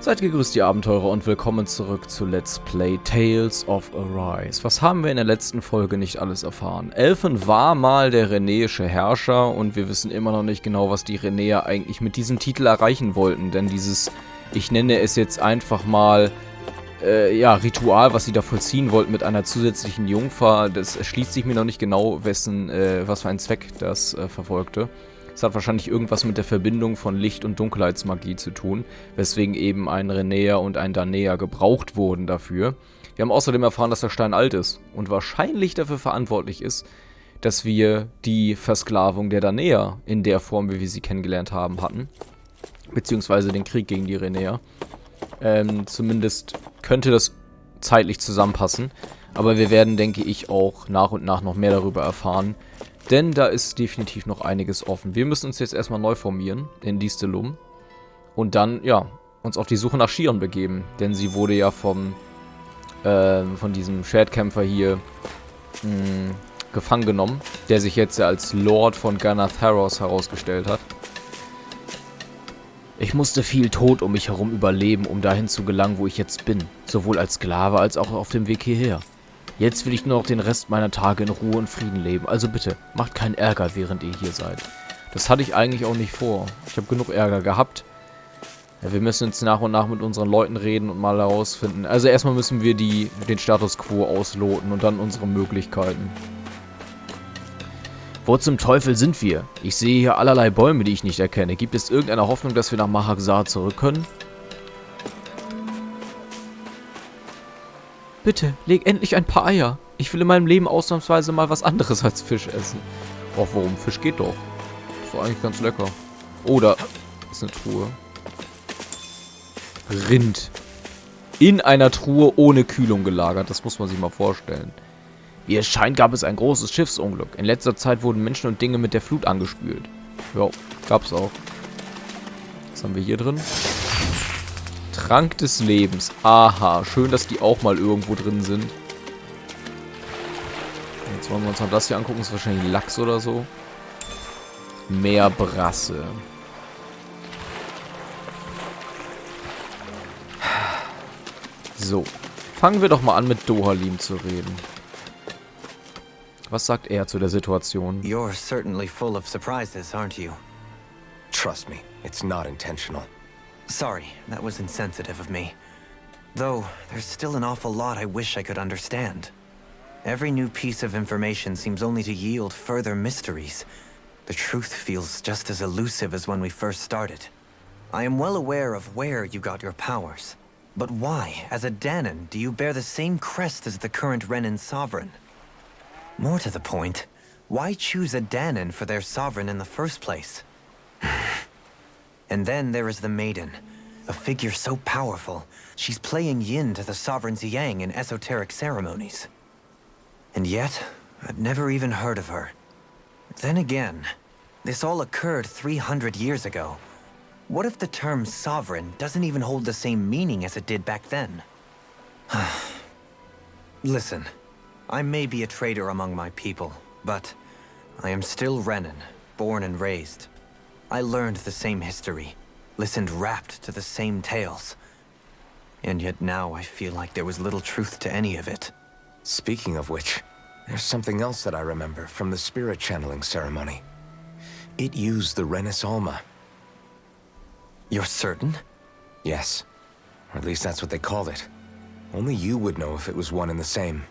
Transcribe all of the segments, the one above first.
Seid gegrüßt, ihr Abenteurer, und willkommen zurück zu Let's Play Tales of Arise. Was haben wir in der letzten Folge nicht alles erfahren? Alphen war mal der renäische Herrscher und wir wissen immer noch nicht genau, was die Renäer eigentlich mit diesem Titel erreichen wollten. Denn dieses, ich nenne es jetzt einfach mal, Ritual, was sie da vollziehen wollten mit einer zusätzlichen Jungfer, das erschließt sich mir noch nicht genau, was für einen Zweck das verfolgte. Es hat wahrscheinlich irgendwas mit der Verbindung von Licht- und Dunkelheitsmagie zu tun, weswegen eben ein Renäer und ein Danäer gebraucht wurden dafür. Wir haben außerdem erfahren, dass der Stein alt ist und wahrscheinlich dafür verantwortlich ist, dass wir die Versklavung der Danäer in der Form, wie wir sie kennengelernt haben, hatten. Beziehungsweise den Krieg gegen die Renäer. Zumindest könnte das zeitlich zusammenpassen. Aber wir werden, denke ich, auch nach und nach noch mehr darüber erfahren. Denn da ist definitiv noch einiges offen. Wir müssen uns jetzt erstmal neu formieren in Distelum. Und dann, ja, uns auf die Suche nach Shionne begeben. Denn sie wurde ja von diesem Schwertkämpfer hier gefangen genommen. Der sich jetzt ja als Lord von Ganatharos herausgestellt hat. Ich musste viel Tod um mich herum überleben, um dahin zu gelangen, wo ich jetzt bin. Sowohl als Sklave als auch auf dem Weg hierher. Jetzt will ich nur noch den Rest meiner Tage in Ruhe und Frieden leben. Also bitte, macht keinen Ärger, während ihr hier seid. Das hatte ich eigentlich auch nicht vor. Ich habe genug Ärger gehabt. Ja, wir müssen jetzt nach und nach mit unseren Leuten reden und mal herausfinden. Also erstmal müssen wir den Status Quo ausloten und dann unsere Möglichkeiten. Wo zum Teufel sind wir? Ich sehe hier allerlei Bäume, die ich nicht erkenne. Gibt es irgendeine Hoffnung, dass wir nach Mahak-Sar zurück können? Bitte, leg endlich ein paar Eier. Ich will in meinem Leben ausnahmsweise mal was anderes als Fisch essen. Och, warum? Fisch geht doch. Ist doch eigentlich ganz lecker. Oh, da ist eine Truhe. Rind. In einer Truhe ohne Kühlung gelagert. Das muss man sich mal vorstellen. Wie es scheint, gab es ein großes Schiffsunglück. In letzter Zeit wurden Menschen und Dinge mit der Flut angespült. Ja, gab's auch. Was haben wir hier drin? Trank des Lebens. Aha, schön, dass die auch mal irgendwo drin sind. Jetzt wollen wir uns mal das hier angucken. Das ist wahrscheinlich Lachs oder so. Meerbrasse. So. Fangen wir doch mal an, mit Dohalim zu reden. Was sagt er zu der Situation? You're certainly full of surprises, aren't you? Trust me, it's not intentional. Sorry, that was insensitive of me. Though, there's still an awful lot I wish I could understand. Every new piece of information seems only to yield further mysteries. The truth feels just as elusive as when we first started. I am well aware of where you got your powers. But why, as a Danon, do you bear the same crest as the current Renan sovereign? More to the point, why choose a Danon for their sovereign in the first place? And then there is the Maiden, a figure so powerful, she's playing yin to the sovereign's yang in esoteric ceremonies. And yet, I've never even heard of her. Then again, this all occurred 300 years ago. What if the term sovereign doesn't even hold the same meaning as it did back then? Listen. I may be a traitor among my people, but I am still Renan, born and raised. I learned the same history, listened rapt to the same tales. And yet now I feel like there was little truth to any of it. Speaking of which, there's something else that I remember from the spirit channeling ceremony. It used the Renis Alma. You're certain? Yes, or at least that's what they called it. Only you would know if it was one and the same.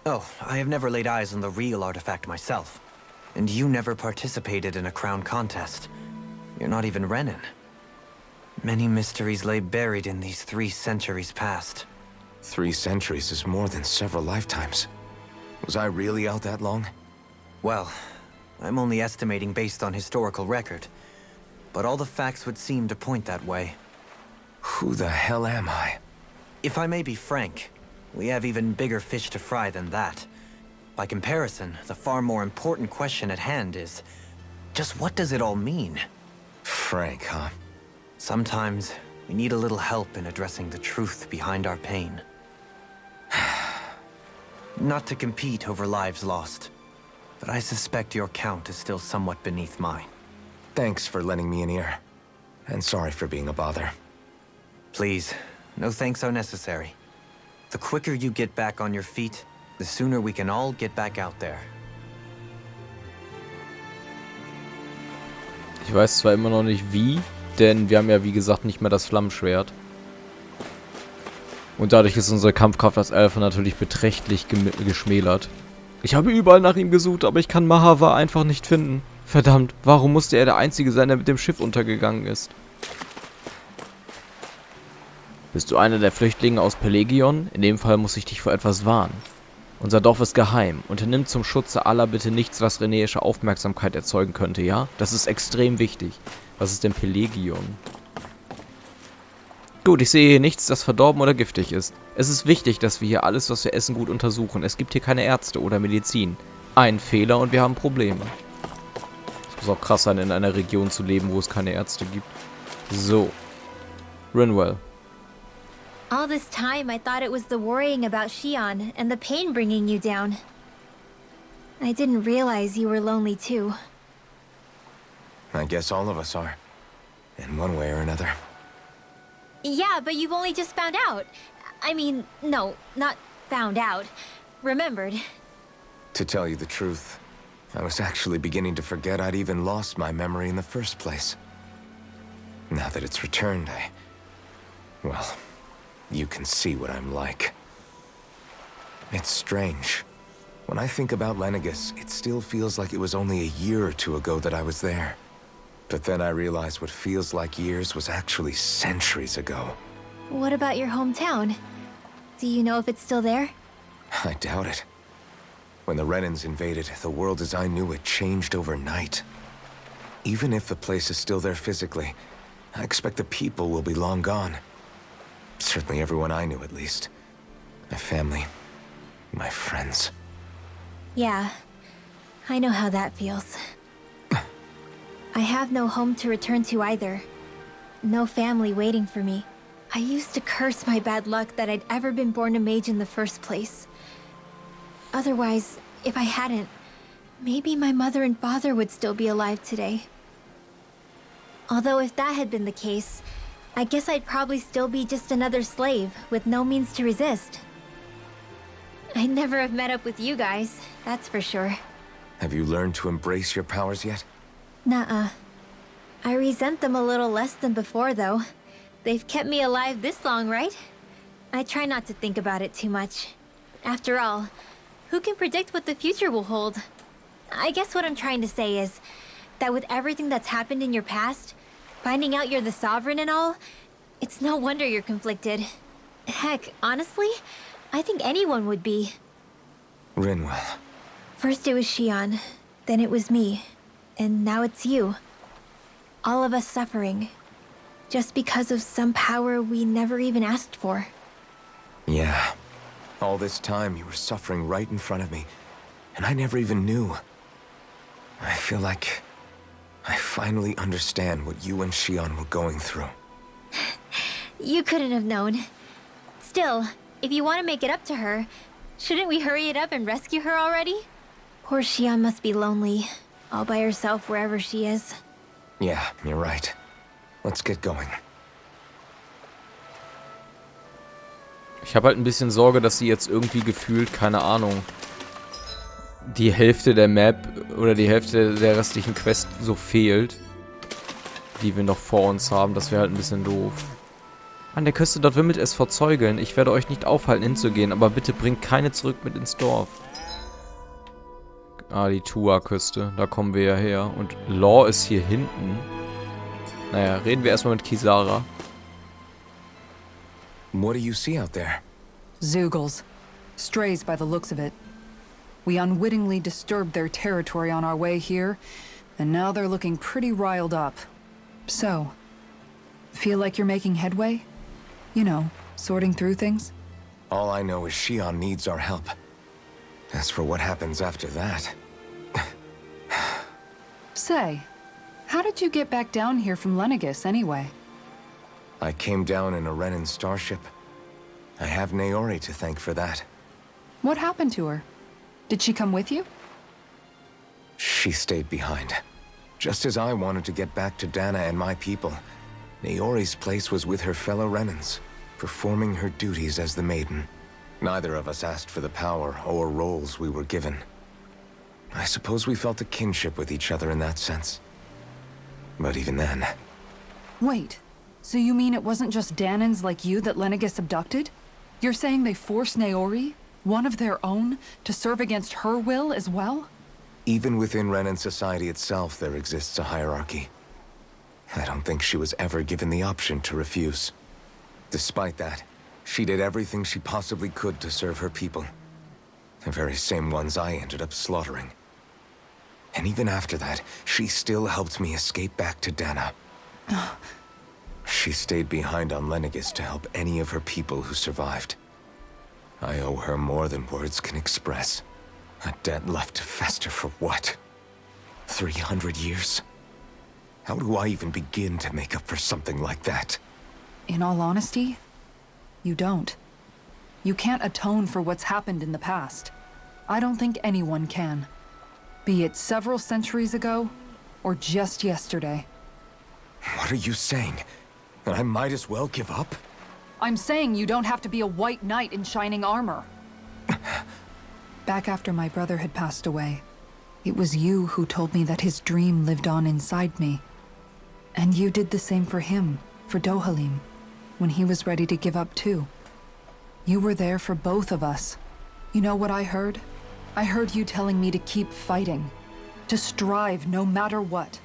Oh, I have never laid eyes on the real artifact myself. And you never participated in a crown contest. You're not even Renan. Many mysteries lay buried in these 3 centuries past. 3 centuries is more than several lifetimes. Was I really out that long? Well, I'm only estimating based on historical record. But all the facts would seem to point that way. Who the hell am I? If I may be frank, we have even bigger fish to fry than that. By comparison, the far more important question at hand is, just what does it all mean? Frank, huh? Sometimes, we need a little help in addressing the truth behind our pain. Not to compete over lives lost, but I suspect your count is still somewhat beneath mine. Thanks for lending me an ear. And sorry for being a bother. Please, no thanks are necessary. The quicker you get back on your feet, the sooner we can all get back out there. Ich weiß zwar immer noch nicht wie, denn wir haben ja wie gesagt nicht mehr das Flammenschwert. Und dadurch ist unsere Kampfkraft als Alphen natürlich beträchtlich geschmälert. Ich habe überall nach ihm gesucht, aber ich kann Mahava einfach nicht finden. Verdammt, warum musste er der Einzige sein, der mit dem Schiff untergegangen ist? Bist du einer der Flüchtlinge aus Pelagion? In dem Fall muss ich dich vor etwas warnen. Unser Dorf ist geheim. Unternimm zum Schutze aller bitte nichts, was renäische Aufmerksamkeit erzeugen könnte, ja? Das ist extrem wichtig. Was ist denn Pelagion? Gut, ich sehe hier nichts, das verdorben oder giftig ist. Es ist wichtig, dass wir hier alles, was wir essen, gut untersuchen. Es gibt hier keine Ärzte oder Medizin. Ein Fehler und wir haben Probleme. Es muss auch krass sein, in einer Region zu leben, wo es keine Ärzte gibt. So. Rinwell. All this time, I thought it was the worrying about Shionne and the pain bringing you down. I didn't realize you were lonely too. I guess all of us are. In one way or another. Yeah, but you've only just found out. I mean, no, not found out. Remembered. To tell you the truth, I was actually beginning to forget I'd even lost my memory in the first place. Now that it's returned, well, you can see what I'm like. It's strange. When I think about Lenegis, it still feels like it was only a year or two ago that I was there. But then I realized what feels like years was actually centuries ago. What about your hometown? Do you know if it's still there? I doubt it. When the Renans invaded, the world as I knew it changed overnight. Even if the place is still there physically, I expect the people will be long gone. Certainly everyone I knew, at least. My family, my friends. Yeah, I know how that feels. I have no home to return to either. No family waiting for me. I used to curse my bad luck that I'd ever been born a mage in the first place. Otherwise, if I hadn't, maybe my mother and father would still be alive today. Although if that had been the case, I guess I'd probably still be just another slave with no means to resist. I'd never have met up with you guys, that's for sure. Have you learned to embrace your powers yet? Nuh-uh. I resent them a little less than before, though. They've kept me alive this long, right? I try not to think about it too much. After all, who can predict what the future will hold? I guess what I'm trying to say is that with everything that's happened in your past, finding out you're the sovereign and all, it's no wonder you're conflicted. Heck, honestly, I think anyone would be. Rinwell. First it was Shionne, then it was me, and now it's you. All of us suffering, just because of some power we never even asked for. Yeah. All this time you were suffering right in front of me, and I never even knew. I feel like I finally understand what you and Shionne were going through. You couldn't have known. Still, if you want to make it up to her, shouldn't we hurry it up and rescue her already? Poor Shionne must be lonely, all by herself wherever she is. Yeah, you're right. Let's get going. Ich habe halt ein bisschen Sorge, dass sie jetzt irgendwie gefühlt, keine Ahnung, die Hälfte der Map oder die Hälfte der restlichen Quest so fehlt, die wir noch vor uns haben. Das wäre halt ein bisschen doof. An der Küste dort wimmelt es vor Zeugeln. Ich werde euch nicht aufhalten, hinzugehen, aber bitte bringt keine zurück mit ins Dorf. Ah, die Tua-Küste. Da kommen wir ja her. Und Law ist hier hinten. Naja, reden wir erstmal mit Kisara. What do you see out there? Zeugles. Strays by the looks of it. We unwittingly disturbed their territory on our way here, and now they're looking pretty riled up. So, feel like you're making headway? You know, sorting through things? All I know is Shionne needs our help. As for what happens after that... Say, how did you get back down here from Lenegis, anyway? I came down in a Renan starship. I have Naori to thank for that. What happened to her? Did she come with you? She stayed behind. Just as I wanted to get back to Dana and my people. Naori's place was with her fellow Renans, performing her duties as the maiden. Neither of us asked for the power or roles we were given. I suppose we felt a kinship with each other in that sense. But even then... Wait, so you mean it wasn't just Danans like you that Lenegis abducted? You're saying they forced Naori, one of their own, to serve against her will as well? Even within Renan society itself, there exists a hierarchy. I don't think she was ever given the option to refuse. Despite that, she did everything she possibly could to serve her people. The very same ones I ended up slaughtering. And even after that, she still helped me escape back to Dana. She stayed behind on Lenegis to help any of her people who survived. I owe her more than words can express. A debt left to fester for what? 300 years? How do I even begin to make up for something like that? In all honesty, you don't. You can't atone for what's happened in the past. I don't think anyone can. Be it several centuries ago, or just yesterday. What are you saying? That I might as well give up? I'm saying you don't have to be a white knight in shining armor. Back after my brother had passed away, it was you who told me that his dream lived on inside me. And you did the same for him, for Dohalim, when he was ready to give up too. You were there for both of us. You know what I heard? I heard you telling me to keep fighting, to strive no matter what.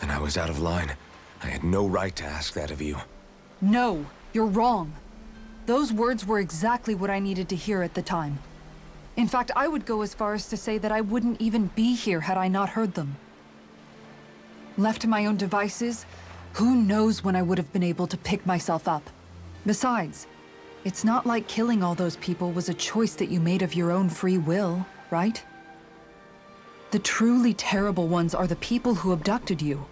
And I was out of line. I had no right to ask that of you. No, you're wrong. Those words were exactly what I needed to hear at the time. In fact, I would go as far as to say that I wouldn't even be here had I not heard them. Left to my own devices, who knows when I would have been able to pick myself up. Besides, it's not like killing all those people was a choice that you made of your own free will, right? The truly terrible ones are the people who abducted you.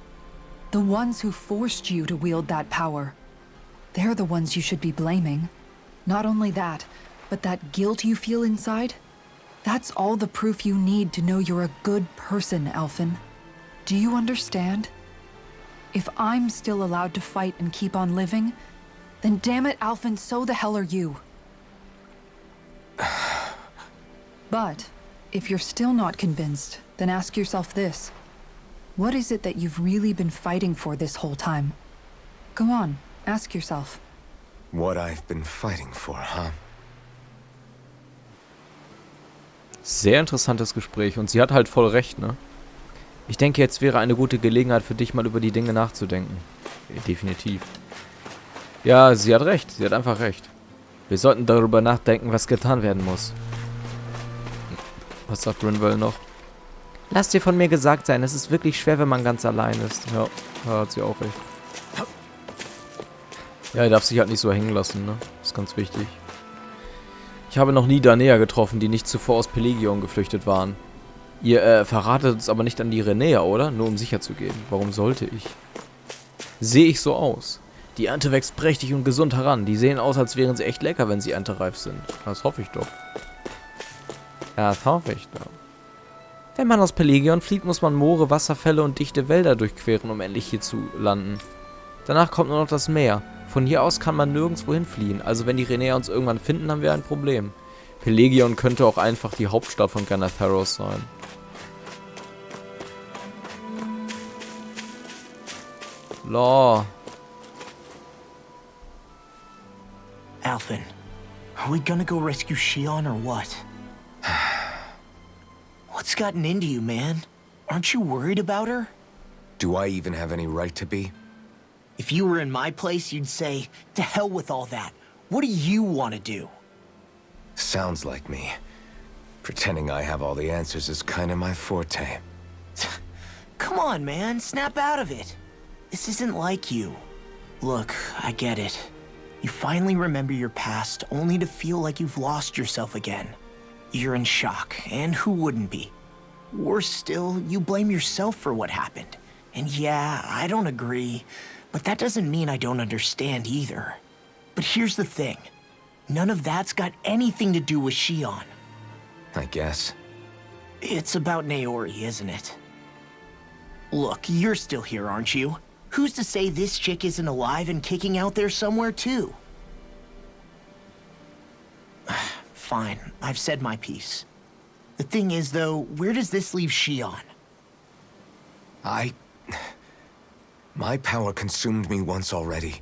The ones who forced you to wield that power. They're the ones you should be blaming. Not only that, but that guilt you feel inside, that's all the proof you need to know you're a good person, Alphen. Do you understand? If I'm still allowed to fight and keep on living, then damn it, Alphen, so the hell are you. But, if you're still not convinced, then ask yourself this. What is it that you've really been fighting for this whole time? Go on, ask yourself. What I've been fighting for, huh? Sehr interessantes Gespräch und sie hat halt voll recht, ne? Ich denke, jetzt wäre eine gute Gelegenheit für dich, mal über die Dinge nachzudenken. Definitiv. Ja, sie hat recht. Sie hat einfach recht. Wir sollten darüber nachdenken, was getan werden muss. Was sagt Rinwell noch? Lass dir von mir gesagt sein, es ist wirklich schwer, wenn man ganz allein ist. Ja, da hat sie auch recht. Ja, er darf sich halt nicht so hängen lassen, ne? Das ist ganz wichtig. Ich habe noch nie Danea getroffen, die nicht zuvor aus Pelegion geflüchtet waren. Ihr verratet uns aber nicht an die Renea, oder? Nur um sicher zu gehen. Warum sollte ich? Sehe ich so aus? Die Ernte wächst prächtig und gesund heran. Die sehen aus, als wären sie echt lecker, wenn sie erntereif sind. Das hoffe ich doch. Das hoffe ich doch. Wenn man aus Pelegion flieht, muss man Moore, Wasserfälle und dichte Wälder durchqueren, um endlich hier zu landen. Danach kommt nur noch das Meer. Von hier aus kann man nirgendwo hinfliehen. Also wenn die Renea uns irgendwann finden, haben wir ein Problem. Pelegion könnte auch einfach die Hauptstadt von Ganatheros sein. Law. Alphen, are we gonna go rescue Shionne or what? What's gotten into you, man? Aren't you worried about her? Do I even have any right to be? If you were in my place, you'd say, to hell with all that. What do you want to do? Sounds like me. Pretending I have all the answers is kinda my forte. Come on, man, snap out of it. This isn't like you. Look, I get it. You finally remember your past, only to feel like you've lost yourself again. You're in shock, and who wouldn't be? Worse still, you blame yourself for what happened. And yeah, I don't agree, but that doesn't mean I don't understand either. But here's the thing. None of that's got anything to do with Shionne. I guess. It's about Naori, isn't it? Look, you're still here, aren't you? Who's to say this chick isn't alive and kicking out there somewhere too? Fine, I've said my piece. The thing is, though, where does this leave Shionne? My power consumed me once already.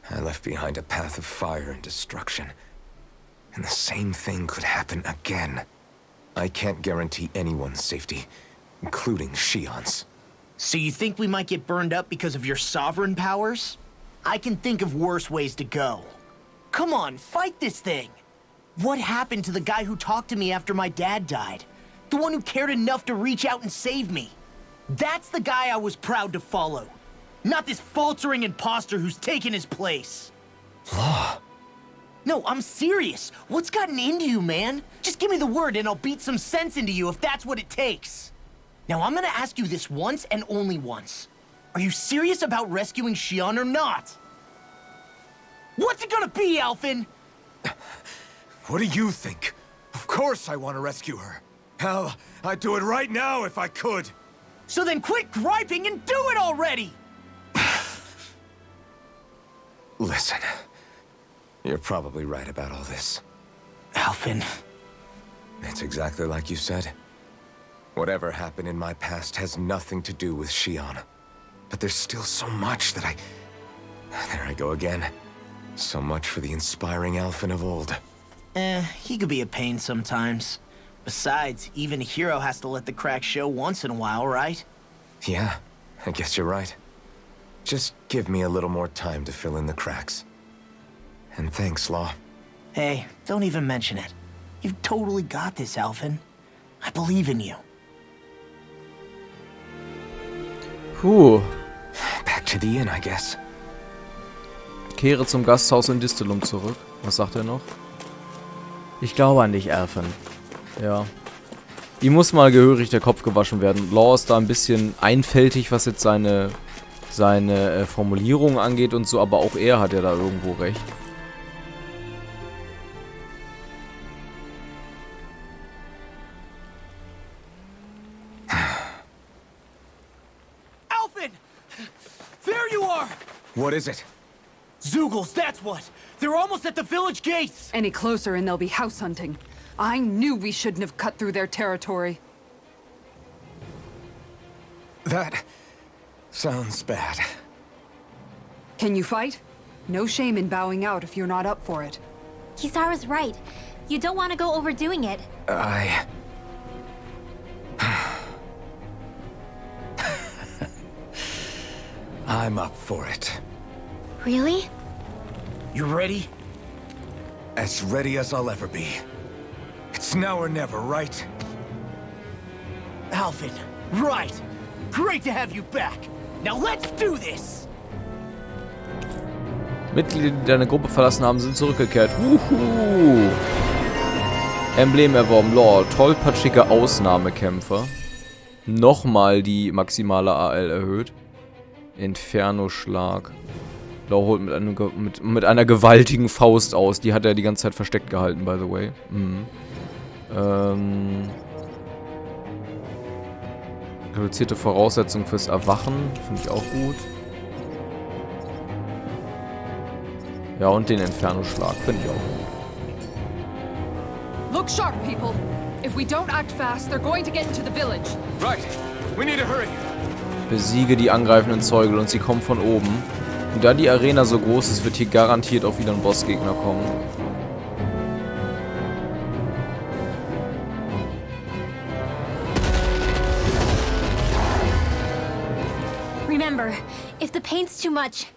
I left behind a path of fire and destruction. And the same thing could happen again. I can't guarantee anyone's safety, including Shionne's. So you think we might get burned up because of your sovereign powers? I can think of worse ways to go. Come on, fight this thing! What happened to the guy who talked to me after my dad died? The one who cared enough to reach out and save me? That's the guy I was proud to follow. Not this faltering imposter who's taken his place. Law. No, I'm serious. What's gotten into you, man? Just give me the word and I'll beat some sense into you if that's what it takes. Now, I'm gonna ask you this once and only once. Are you serious about rescuing Shionne or not? What's it gonna be, Alphen? What do you think? Of course I want to rescue her. Hell, I'd do it right now if I could. So then quit griping and do it already! Listen, you're probably right about all this. Alphen. It's exactly like you said. Whatever happened in my past has nothing to do with Shionne. But there's still so much that There I go again. So much for the inspiring Alphen of old. He could be a pain sometimes. Besides, even a hero has to let the cracks show once in a while, right? Yeah, I guess you're right. Just give me a little more time to fill in the cracks. And thanks, Law. Hey, don't even mention it. You've totally got this, Alphen. I believe in you. Puh. Back to the inn, I guess. Kehre zum Gasthaus in Distelum zurück. Was sagt er noch? Ich glaube an dich, Alphen. Ja. Ihm muss mal gehörig der Kopf gewaschen werden. Law ist da ein bisschen einfältig, was jetzt seine Formulierung angeht und so, aber auch er hat ja da irgendwo recht. Alphen! There you are! What is it? Zeugles, that's what! They're almost at the village gates! Any closer and they'll be house hunting. I knew we shouldn't have cut through their territory. That sounds bad. Can you fight? No shame in bowing out if you're not up for it. Kisara's right. You don't want to go overdoing it. I'm up for it. Really? You ready? As ready as I'll ever be. It's now or never, right? Alphen, right! Great to have you back! Now let's do this! Mitglieder, die deine Gruppe verlassen haben, sind zurückgekehrt. Wuhu! Emblem erworben. Law. Tollpatschige Ausnahmekämpfer. Nochmal die maximale AL erhöht. Inferno-Schlag. Law holt mit einer gewaltigen Faust aus. Die hat er die ganze Zeit versteckt gehalten, by the way. Reduzierte Voraussetzungen fürs Erwachen. Finde ich auch gut. Ja, und den Inferno-Schlag. Finde ich auch gut. Look sharp, people. If we don't act fast, they're going to get into the village. Right. We need to hurry. Besiege die angreifenden Zeugel und sie kommen von oben. Und da die Arena so groß ist, wird hier garantiert auch wieder ein Bossgegner kommen. Remember, if the pain's too much...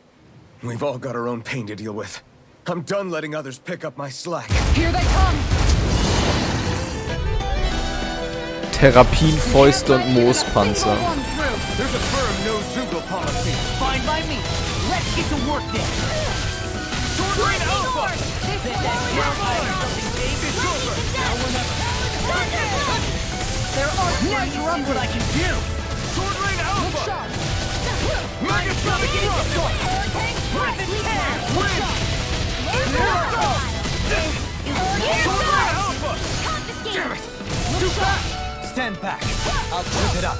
We've all got our own pain to deal with. I'm done letting others pick up my slack. Here they come! Therapien-Fäuste und Moospanzer. There's a firm no Zeugle policy. Fine by me. Let's get to work then. Sword Alpha! There are Now you see what I can do. Sword Rain Alpha! Megatron Storm! Damn it! Too fast! Stand back. I'll trip it up.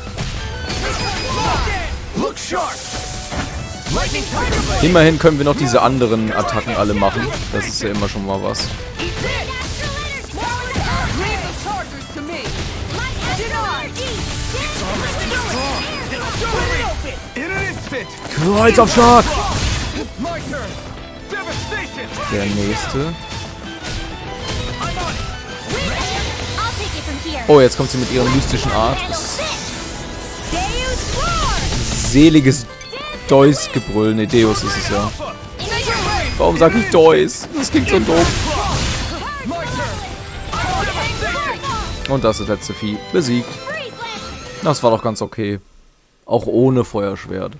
Look sharp! Immerhin können wir noch diese anderen Attacken alle machen. Das ist ja immer schon mal was. Kreuzabschlag! Der nächste. Oh, jetzt kommt sie mit ihrem mystischen Art. Seliges Deus-Gebrüll. Ne, Deus ist es ja. Warum sag ich Deus? Das klingt so dumm. Und das ist das letzte Vieh. Besiegt. Das war doch ganz okay. Auch ohne Feuerschwert.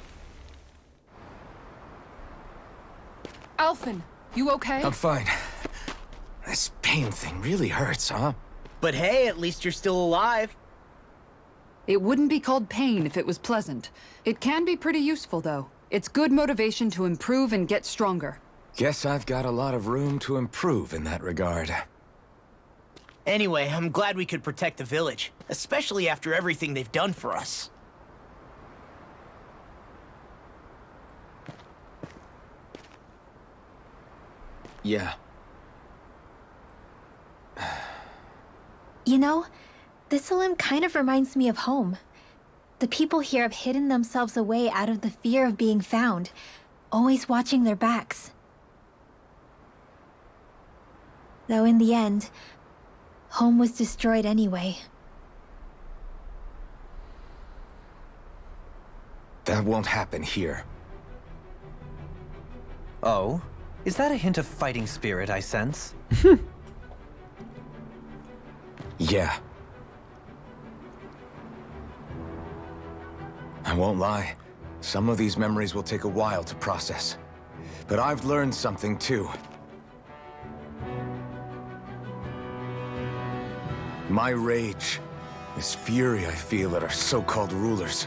Alphen, you okay? I'm fine. This pain thing really hurts, huh? But hey, at least you're still alive. It wouldn't be called pain if it was pleasant. It can be pretty useful, though. It's good motivation to improve and get stronger. Guess I've got a lot of room to improve in that regard. Anyway, I'm glad we could protect the village, especially after everything they've done for us. Yeah. You know, Thistleum kind of reminds me of home. The people here have hidden themselves away out of the fear of being found, always watching their backs. Though in the end, home was destroyed anyway. That won't happen here. Oh? Is that a hint of fighting spirit I sense? Yeah. I won't lie. Some of these memories will take a while to process. But I've learned something too. My rage, this fury I feel at our so-called rulers,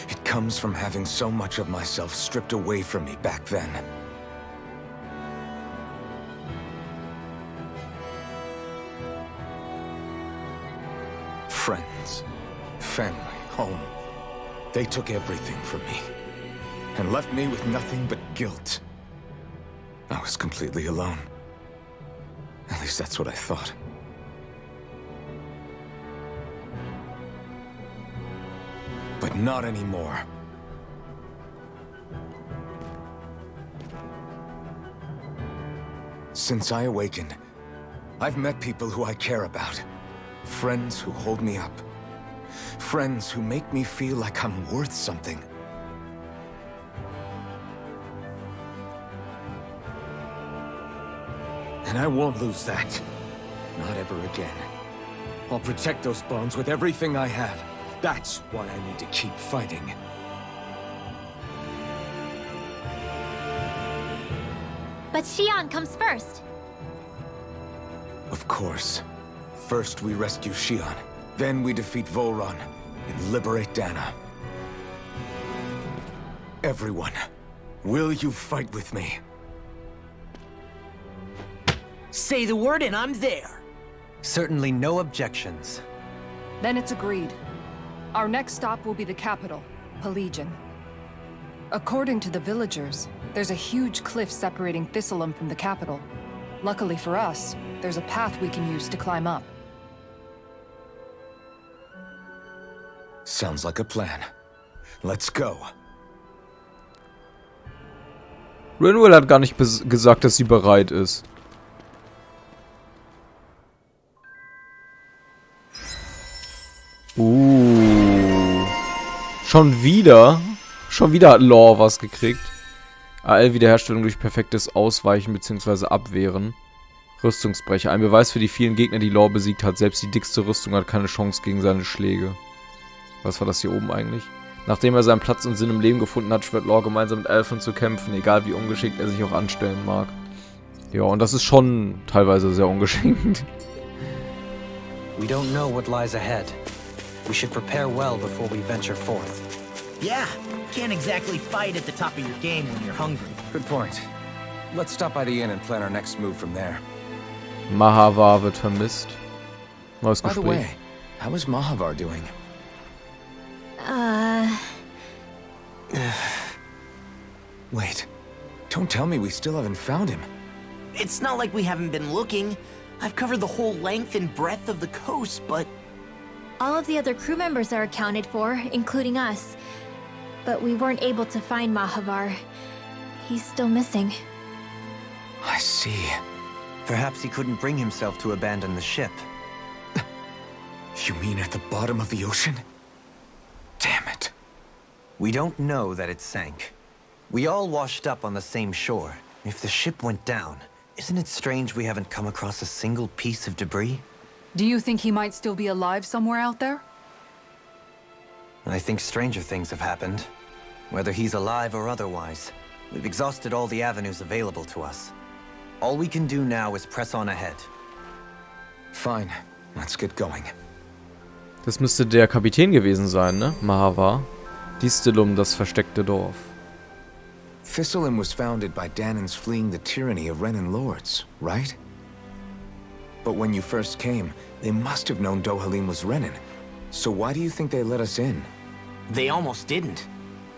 it comes from having so much of myself stripped away from me back then. Friends, family, home. They took everything from me and left me with nothing but guilt. I was completely alone. At least that's what I thought. But not anymore. Since I awakened, I've met people who I care about. Friends who hold me up. Friends who make me feel like I'm worth something. And I won't lose that. Not ever again. I'll protect those bonds with everything I have. That's why I need to keep fighting. But Shionne comes first. Of course. First we rescue Shionne, then we defeat Volron and liberate Dana. Everyone, will you fight with me? Say the word and I'm there. Certainly no objections. Then it's agreed. Our next stop will be the capital, Pelegion. According to the villagers, there's a huge cliff separating Thistleum from the capital. Luckily for us, there's a path we can use to climb up. Sounds like a plan. Let's go. Rinwell hat gar nicht gesagt, dass sie bereit ist. Schon wieder? Schon wieder hat Lore was gekriegt. AL-Wiederherstellung durch perfektes Ausweichen bzw. Abwehren. Rüstungsbrecher. Ein Beweis für die vielen Gegner, die Lore besiegt hat. Selbst die dickste Rüstung hat keine Chance gegen seine Schläge. Was war das hier oben eigentlich? Nachdem er seinen Platz und Sinn im Leben gefunden hat, schwört Lore gemeinsam mit Alphen zu kämpfen, egal wie ungeschickt er sich auch anstellen mag. Ja, und das ist schon teilweise sehr ungeschickt. We don't know what lies ahead. We should prepare well before we venture forth. Yeah, can't exactly fight at the top of your game when you're hungry. Good point. Let's stop by the inn and plan our next move from there. Mahavar wird vermisst. Neues By the Gespräch. way, how is Mahavar doing? Wait. Don't tell me we still haven't found him. It's not like we haven't been looking. I've covered the whole length and breadth of the coast, but... All of the other crew members are accounted for, including us. But we weren't able to find Mahavar. He's still missing. I see. Perhaps he couldn't bring himself to abandon the ship. You mean at the bottom of the ocean? Damn it. We don't know that it sank. We all washed up on the same shore. If the ship went down, isn't it strange we haven't come across a single piece of debris? Do you think he might still be alive somewhere out there? I think stranger things have happened. Whether he's alive or otherwise, we've exhausted all the avenues available to us. All we can do now is press on ahead. Fine, let's get going. Das müsste der Kapitän gewesen sein, ne? Mahavar. Distelum, das versteckte Dorf. Thistleum was founded by Danans fleeing the tyranny of Renan lords, right? But when you first came, they must have known Dohalim was Renan. So why do you think they let us in? They almost didn't.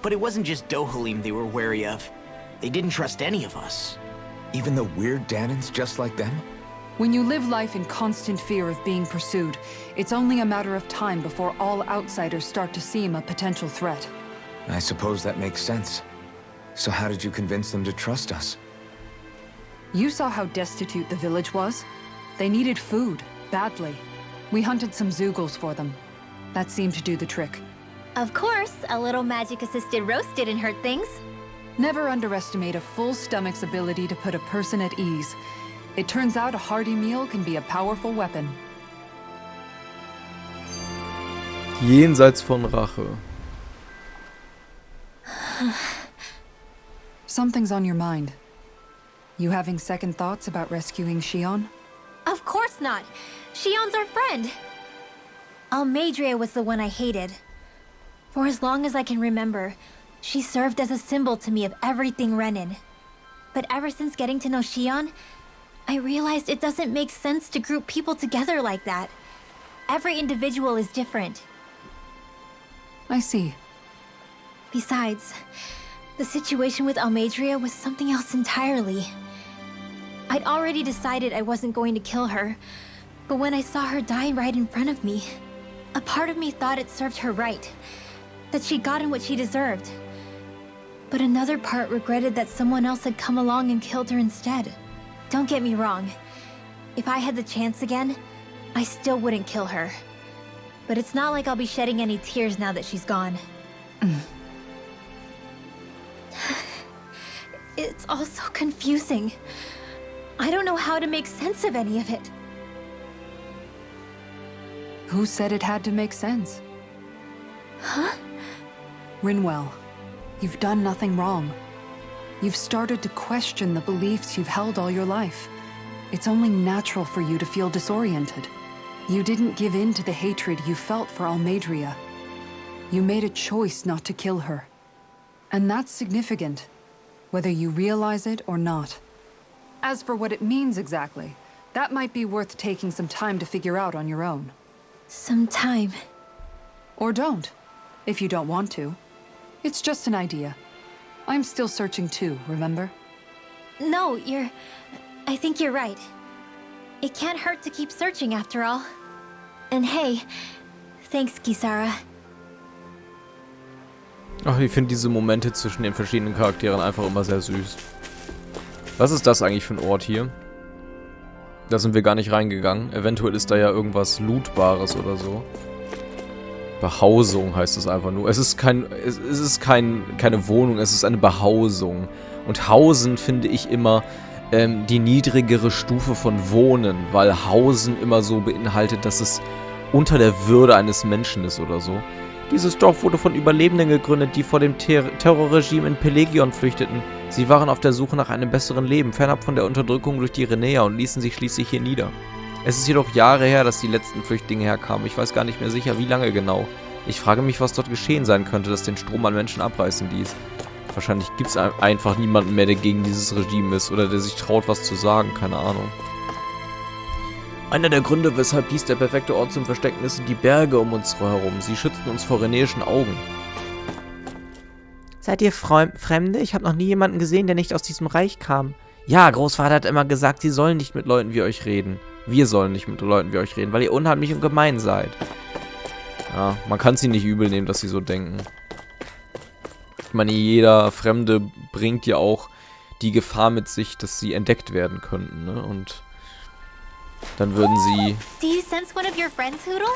But it wasn't just Dohalim they were wary of. They didn't trust any of us. Even the weird Danans just like them? When you live life in constant fear of being pursued, it's only a matter of time before all outsiders start to seem a potential threat. I suppose that makes sense. So how did you convince them to trust us? You saw how destitute the village was. They needed food, badly. We hunted some Zeugles for them. That seemed to do the trick. Of course, a little magic-assisted roast didn't hurt things. Never underestimate a full stomach's ability to put a person at ease. It turns out a hearty meal can be a powerful weapon. Jenseits von Rache. Something's on your mind. You having second thoughts about rescuing Shionne? Of course not. Shionne's our friend. Almeidrea was the one I hated. For as long as I can remember, she served as a symbol to me of everything Renan. But ever since getting to know Shionne, I realized it doesn't make sense to group people together like that. Every individual is different. I see. Besides, the situation with Almeidrea was something else entirely. I'd already decided I wasn't going to kill her, but when I saw her die right in front of me, a part of me thought it served her right, that she'd gotten what she deserved. But another part regretted that someone else had come along and killed her instead. Don't get me wrong. If I had the chance again, I still wouldn't kill her. But it's not like I'll be shedding any tears now that she's gone. It's all so confusing. I don't know how to make sense of any of it. Who said it had to make sense? Huh? Rinwell, you've done nothing wrong. You've started to question the beliefs you've held all your life. It's only natural for you to feel disoriented. You didn't give in to the hatred you felt for Almeidrea. You made a choice not to kill her. And that's significant, whether you realize it or not. As for what it means exactly, that might be worth taking some time to figure out on your own. Some time. Or don't, if you don't want to. It's just an idea. I'm still searching too, remember? No, I think you're right. It can't hurt to keep searching after all. And hey, thanks, Kisara. Ach, ich finde diese Momente zwischen den verschiedenen Charakteren einfach immer sehr süß. Was ist das eigentlich für ein Ort hier? Da sind wir gar nicht reingegangen. Eventuell ist da ja irgendwas Lootbares oder so. Behausung heißt es einfach nur. Es ist keine Wohnung, es ist eine Behausung. Und Hausen finde ich immer die niedrigere Stufe von Wohnen, weil Hausen immer so beinhaltet, dass es unter der Würde eines Menschen ist oder so. Dieses Dorf wurde von Überlebenden gegründet, die vor dem Terrorregime in Pelegion flüchteten. Sie waren auf der Suche nach einem besseren Leben, fernab von der Unterdrückung durch die Renäer und ließen sich schließlich hier nieder. Es ist jedoch Jahre her, dass die letzten Flüchtlinge herkamen. Ich weiß gar nicht mehr sicher, wie lange genau. Ich frage mich, was dort geschehen sein könnte, das den Strom an Menschen abreißen ließ. Wahrscheinlich gibt es einfach niemanden mehr, der gegen dieses Regime ist oder der sich traut, was zu sagen. Keine Ahnung. Einer der Gründe, weshalb dies der perfekte Ort zum Verstecken ist, sind die Berge um uns herum. Sie schützen uns vor renäischen Augen. Seid ihr Fremde? Ich habe noch nie jemanden gesehen, der nicht aus diesem Reich kam. Ja, Großvater hat immer gesagt, sie sollen nicht mit Leuten wie euch reden. Wir sollen nicht mit Leuten wie euch reden, weil ihr unheimlich und gemein seid. Ja, man kann sie nicht übel nehmen, dass sie so denken. Ich meine, jeder Fremde bringt ja auch die Gefahr mit sich, dass sie entdeckt werden könnten, ne? Und dann würden sie... Do you sense one of your friends, Hoodle?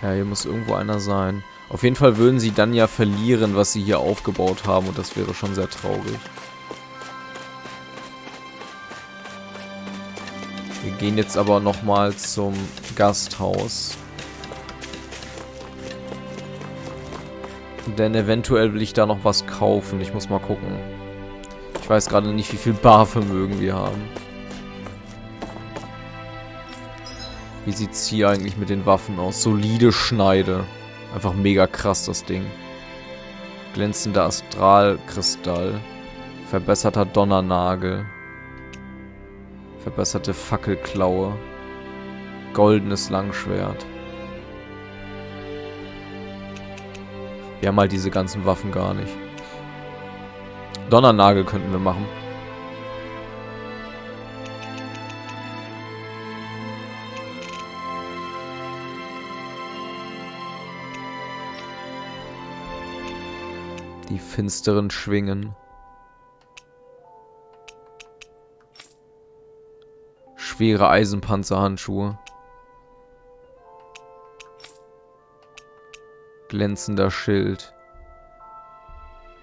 Ja, hier muss irgendwo einer sein. Auf jeden Fall würden sie dann ja verlieren, was sie hier aufgebaut haben. Und das wäre schon sehr traurig. Wir gehen jetzt aber nochmal zum Gasthaus. Denn eventuell will ich da noch was kaufen. Ich muss mal gucken. Ich weiß gerade nicht, wie viel Barvermögen wir haben. Wie sieht es hier eigentlich mit den Waffen aus? Solide Schneide. Einfach mega krass, das Ding. Glänzender Astralkristall. Verbesserter Donnernagel. Verbesserte Fackelklaue. Goldenes Langschwert. Wir haben halt diese ganzen Waffen gar nicht. Donnernagel könnten wir machen. Die finsteren Schwingen. Schwere Eisenpanzerhandschuhe. Glänzender Schild.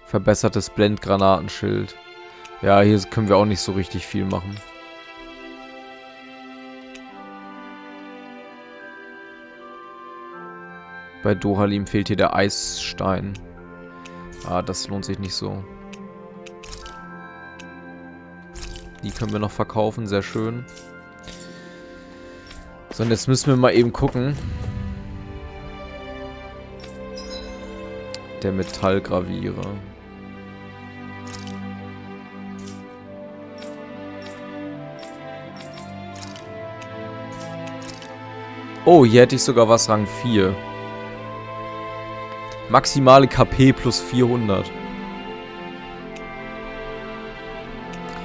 Verbessertes Blendgranatenschild. Ja, hier können wir auch nicht so richtig viel machen. Bei Dohalim fehlt hier der Eisstein. Ah, das lohnt sich nicht so. Die können wir noch verkaufen, sehr schön. So, und jetzt müssen wir mal eben gucken. Der Metallgravierer. Oh, hier hätte ich sogar was Rang 4. Maximale KP plus 400.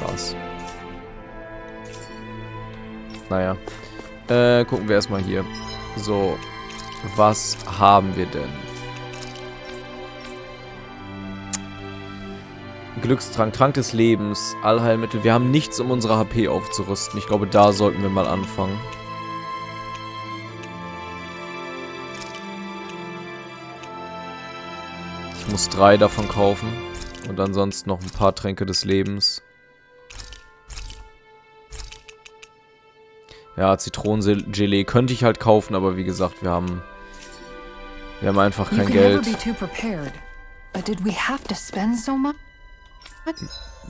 Krass. Naja. Gucken wir erstmal hier. So. Was haben wir denn? Glückstrank, Trank des Lebens, Allheilmittel. Wir haben nichts, um unsere HP aufzurüsten. Ich glaube, da sollten wir mal anfangen. Ich muss 3 davon kaufen. Und ansonsten noch ein paar Tränke des Lebens. Ja, Zitronengelee könnte ich halt kaufen, aber wie gesagt, wir haben einfach kein Geld.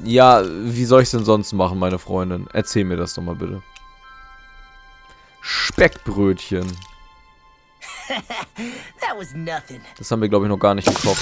Ja, wie soll ich es denn sonst machen, meine Freundin? Erzähl mir das doch mal bitte. Speckbrötchen. Das haben wir, glaube ich, noch gar nicht gekocht.